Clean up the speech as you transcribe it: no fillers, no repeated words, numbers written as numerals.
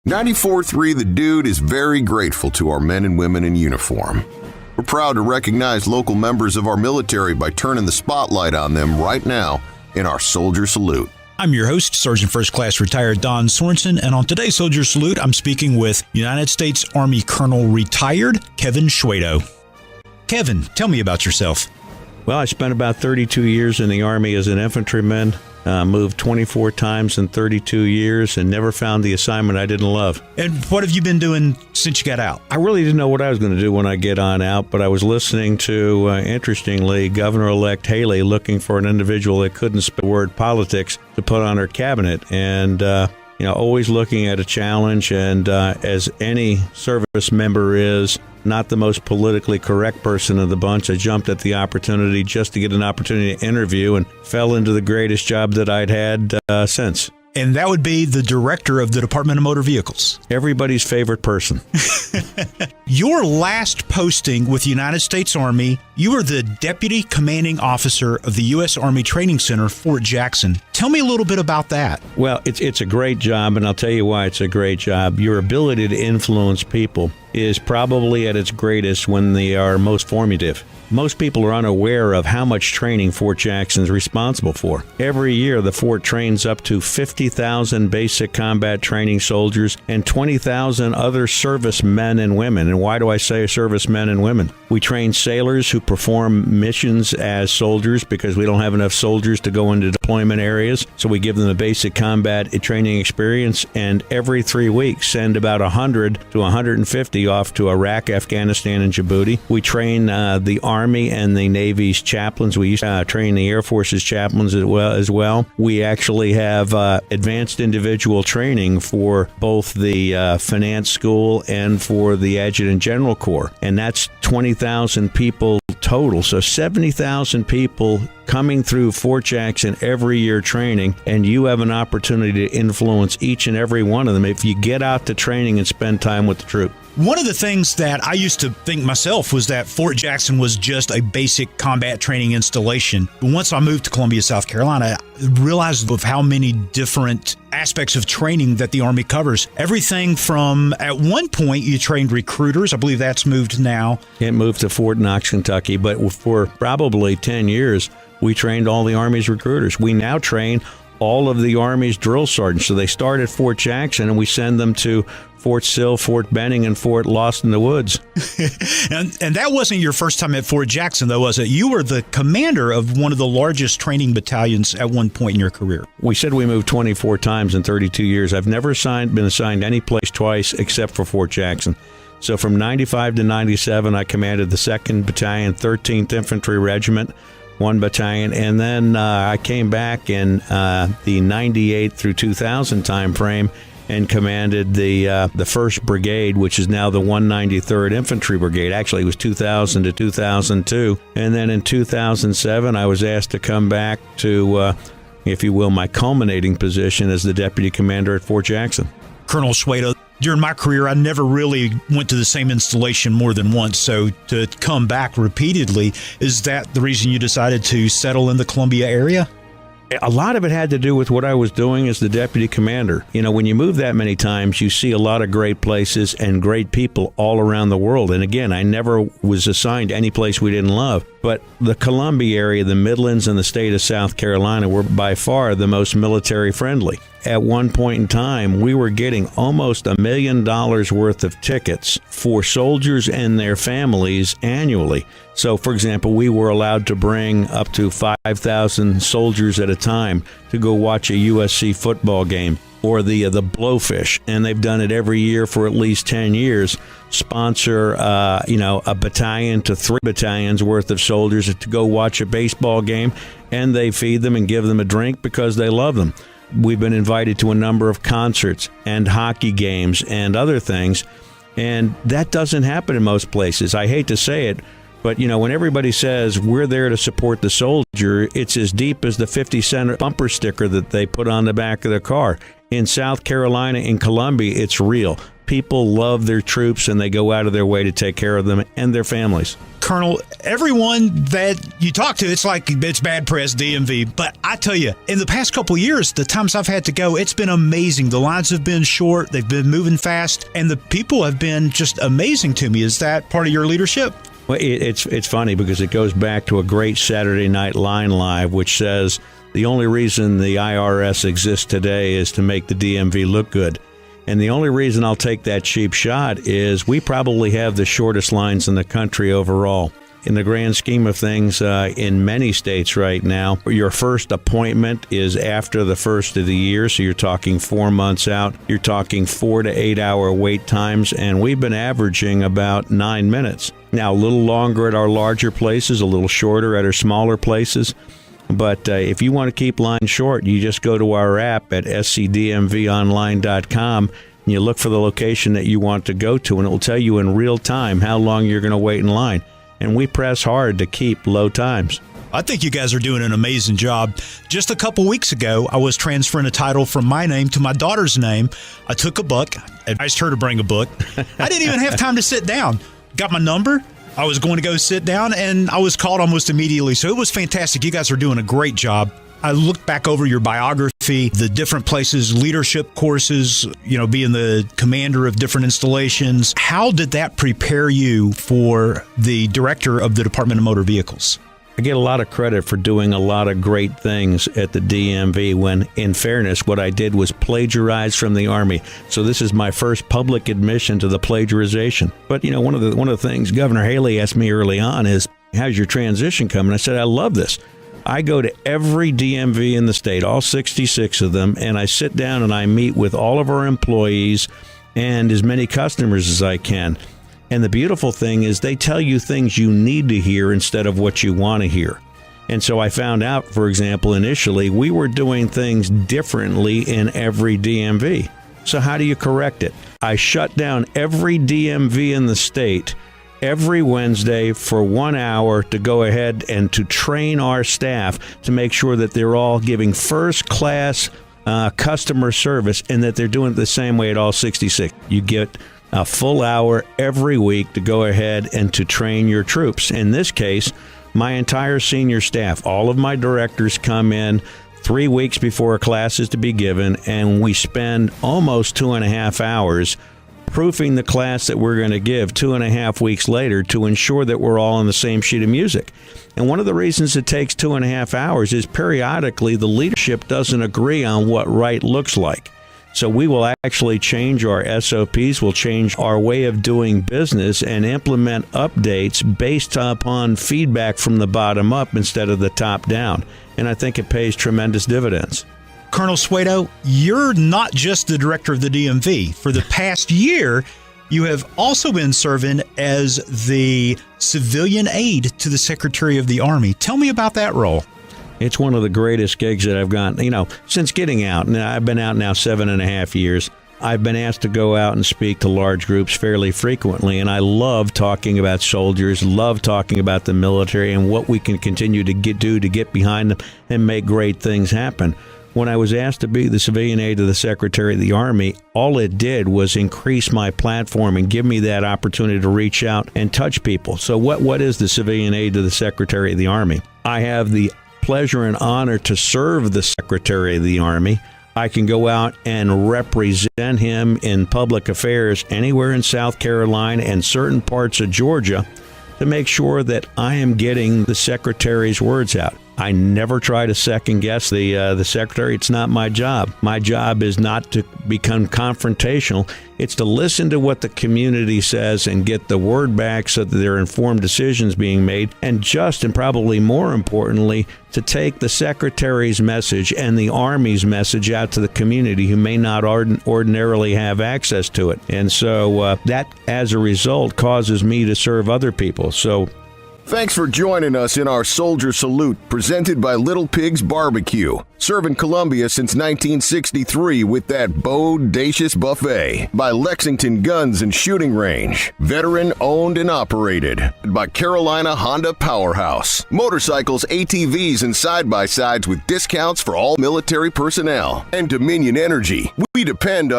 94.3 The Dude is very grateful to our men and women in uniform. We're proud to recognize local members of our military by turning the spotlight on them right now in our Soldier Salute. I'm your host, Sergeant First Class Retired Don Sorensen, and on today's Soldier Salute, I'm speaking with United States Army Colonel Retired Kevin Shwedo. Kevin, tell me about yourself. Well, I spent about 32 years in the Army as an infantryman, moved 24 times in 32 years, and never found the assignment I didn't love. And what have you been doing since you got out? I really didn't know what I was going to do when I get on out, but I was listening to, interestingly, Governor-elect Haley looking for an individual that couldn't spell the word politics to put on her cabinet, and always looking at a challenge, and as any service member is, not the most politically correct person of the bunch. I jumped at the opportunity just to get an opportunity to interview and fell into the greatest job that I'd had since. And that would be the director of the Department of Motor Vehicles. Everybody's favorite person. Your last posting with the United States Army, you were the Deputy Commanding Officer of the U.S. Army Training Center, Fort Jackson. Tell me a little bit about that. Well, it's a great job, and I'll tell you why it's a great job. Your ability to influence people is probably at its greatest when they are most formative. Most people are unaware of how much training Fort Jackson is responsible for. Every year, the fort trains up to 50,000 basic combat training soldiers and 20,000 other servicemen and women. And why do I say servicemen and women? We train sailors who perform missions as soldiers because we don't have enough soldiers to go into deployment areas. So we give them a basic combat training experience, and every 3 weeks send about 100 to 150 off to Iraq, Afghanistan, and Djibouti. We train the Army and the Navy's chaplains. We used to train the Air Force's chaplains as well. We actually have advanced individual training for both the finance school and for the Adjutant General Corps, and that's 20,000 people total. So 70,000 people coming through Fort Jackson every year training, and you have an opportunity to influence each and every one of them if you get out to training and spend time with the troop. One of the things that I used to think myself was that Fort Jackson was just a basic combat training installation. But once I moved to Columbia, South Carolina, I realized of how many different aspects of training that the Army covers. Everything from, at one point, you trained recruiters. I believe that's moved now. It moved to Fort Knox, Kentucky, but for probably 10 years, we trained all the Army's recruiters. We now train all of the Army's drill sergeants. So they start at Fort Jackson, and we send them to Fort Sill, Fort Benning, and Fort Lost in the Woods. and that wasn't your first time at Fort Jackson, though, was it? You were the commander of one of the largest training battalions at one point in your career. We said we moved 24 times in 32 years. I've never been assigned any place twice except for Fort Jackson. So from 95 to 97, I commanded the 2nd Battalion, 13th Infantry Regiment, 1 battalion, and then I came back in the 98 through 2000 time frame and commanded the 1st Brigade, which is now the 193rd Infantry Brigade. Actually, it was 2000 to 2002. And then in 2007, I was asked to come back to, if you will, my culminating position as the Deputy Commander at Fort Jackson. Colonel Shwedo, during my career, I never really went to the same installation more than once. So to come back repeatedly, is that the reason you decided to settle in the Columbia area? A lot of it had to do with what I was doing as the deputy commander. You know, when you move that many times, you see a lot of great places and great people all around the world. And again, I never was assigned any place we didn't love. But the Columbia area, the Midlands, and the state of South Carolina were by far the most military friendly. At one point in time, we were getting almost $1 million worth of tickets for soldiers and their families annually. So, for example, we were allowed to bring up to 5,000 soldiers at a time to go watch a USC football game, or the Blowfish, and they've done it every year for at least 10 years, sponsor a battalion to 3 battalions worth of soldiers to go watch a baseball game, and they feed them and give them a drink because they love them. We've been invited to a number of concerts and hockey games and other things, and that doesn't happen in most places. I hate to say it, but, you know, when everybody says we're there to support the soldier, it's as deep as the 50-cent bumper sticker that they put on the back of their car. In South Carolina, in Columbia, it's real. People love their troops, and they go out of their way to take care of them and their families. Colonel, everyone that you talk to, it's like it's bad press, DMV. But I tell you, in the past couple of years, the times I've had to go, it's been amazing. The lines have been short. They've been moving fast. And the people have been just amazing to me. Is that part of your leadership? Well, it's funny because it goes back to a great Saturday Night Line Live, which says the only reason the IRS exists today is to make the DMV look good. And the only reason I'll take that cheap shot is we probably have the shortest lines in the country overall. In the grand scheme of things, in many states right now, your first appointment is after the first of the year, so you're talking 4 months out. You're talking 4 to 8 hour wait times, and we've been averaging about 9 minutes. Now, a little longer at our larger places, a little shorter at our smaller places. But if you want to keep lines short, you just go to our app at scdmvonline.com and you look for the location that you want to go to, and it will tell you in real time how long you're going to wait in line. And we press hard to keep low times. I think you guys are doing an amazing job. Just a couple weeks ago, I was transferring a title from my name to my daughter's name. I took a book, advised her to bring a book. I didn't even have time to sit down. Got my number. I was going to go sit down, and I was called almost immediately. So it was fantastic. You guys are doing a great job. I looked back over your biography, the different places, leadership courses, being the commander of different installations. How did that prepare you for the director of the Department of Motor Vehicles? I get a lot of credit for doing a lot of great things at the DMV when, in fairness, what I did was plagiarize from the Army. So this is my first public admission to the plagiarization. But, one of the things Governor Haley asked me early on is, how's your transition coming? I said, I love this. I go to every DMV in the state, all 66 of them, and I sit down and I meet with all of our employees and as many customers as I can. And the beautiful thing is they tell you things you need to hear instead of what you want to hear. And so I found out, for example, initially, we were doing things differently in every DMV. So how do you correct it? I shut down every DMV in the state every Wednesday for 1 hour to go ahead and to train our staff to make sure that they're all giving first-class customer service and that they're doing it the same way at all 66. You get a full hour every week to go ahead and to train your troops. In this case, my entire senior staff, all of my directors come in 3 weeks before a class is to be given, and we spend almost 2.5 hours proofing the class that we're going to give 2.5 weeks later to ensure that we're all on the same sheet of music. And one of the reasons it takes 2.5 hours is periodically the leadership doesn't agree on what right looks like. So we will actually change our SOPs, we'll change our way of doing business and implement updates based upon feedback from the bottom up instead of the top down. And I think it pays tremendous dividends. Colonel Shwedo, you're not just the director of the DMV. For the past year, you have also been serving as the civilian aide to the Secretary of the Army. Tell me about that role. It's one of the greatest gigs that I've gotten, since getting out. Now, I've been out now 7.5 years. I've been asked to go out and speak to large groups fairly frequently, and I love talking about soldiers, love talking about the military and what we can continue to do to get behind them and make great things happen. When I was asked to be the civilian aide to the Secretary of the Army, all it did was increase my platform and give me that opportunity to reach out and touch people. So what is the civilian aide to the Secretary of the Army? I have the pleasure and honor to serve the Secretary of the Army. I can go out and represent him in public affairs anywhere in South Carolina and certain parts of Georgia to make sure that I am getting the Secretary's words out. I never try to second guess the Secretary. It's not my job. My job is not to become confrontational. It's to listen to what the community says and get the word back so that there are informed decisions being made. And probably more importantly, to take the Secretary's message and the Army's message out to the community who may not ordinarily have access to it. And so that, as a result, causes me to serve other people. So Thanks for joining us in our Soldier Salute, presented by Little Pig's Barbecue. Serving Columbia since 1963 with that bodacious buffet. By Lexington Guns and Shooting Range. Veteran owned and operated. By Carolina Honda Powerhouse. Motorcycles, ATVs, and side-by-sides with discounts for all military personnel. And Dominion Energy. We depend on